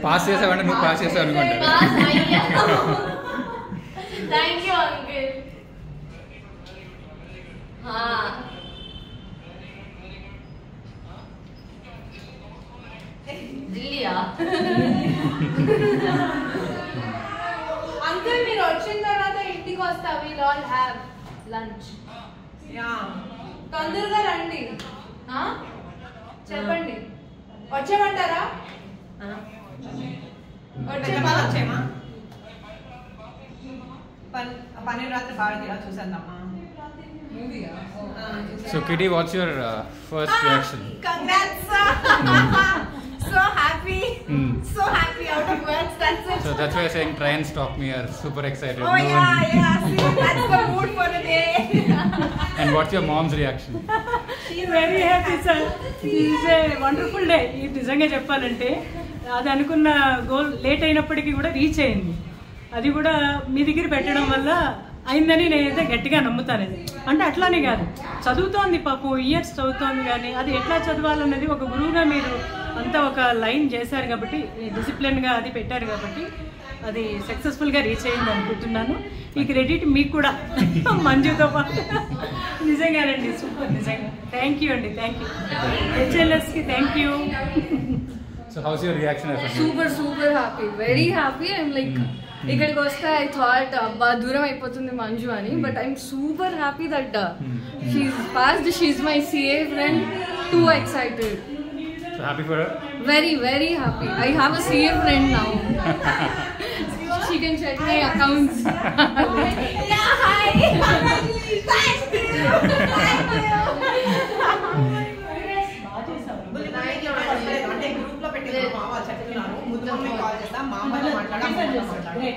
Pass చేసావంటే నువ్వు pass చేసావు అనుకుంటారు. Thank you uncle. దిల్లియా అంకుల్ మీరు వచ్చిన తర్వాత ఇంటికి వస్తా. Will all have lunch. తొందరగా రండి. చెప్పండి వచ్చేమంటారా? వచ్చేమా పన్నీర్ రాత్రి భారతీయ చూసేద్దామా? So Kitty, what's your first reaction? Congrats! So happy, so happy out of words. That's it. So that's why I'm saying try and stop me. Are super excited. Oh yeah. See, that's the mood for the day. And what's your mom's reaction? She's very happy, sir. It's a wonderful day. ఇది నిజంగా చెప్పాలంటే అది అనుకున్న goal late అయినప్పటికీ కూడా reach అయింది. అది కూడా మీ దగ్గర పెట్టడం వల్ల అయిందని నేనైతే గట్టిగా నమ్ముతాను. అంటే అట్లానే కాదు, చదువుతోంది పాపం, ఇయర్స్ చదువుతోంది, కానీ అది ఎట్లా చదవాలన్నది ఒక గురువుగా మీరు అంతా ఒక లైన్ చేశారు కాబట్టి, డిసిప్లిన్గా అది పెట్టారు కాబట్టి అది సక్సెస్ఫుల్గా రీచ్ అయింది అనుకుంటున్నాను. ఈ క్రెడిట్ మీకు కూడా మంజుతో పాటు. నిజంగానండి, సూపర్, నిజంగా థ్యాంక్ యూ అండి, థ్యాంక్ యూ. హెచ్ఎల్ఎస్కి thank you. So how's your reaction? Super happy, very happy. I'm like ఇక్కడికి వస్తే ఐ థాట్ అబ్బా దూరం అయిపోతుంది మంజు అని, but I'm super happy that she passed. She my CA friend. Too excited. So happy for her? Very happy. I have a CA friend now. She can check my accounts. Yeah, hi. Thank అంటే group లో పెట్టి మా మామ చెప్తున్నాను, ముద్దు mummy call చేస్తా, మా అమ్మతో మాట్లాడాలి.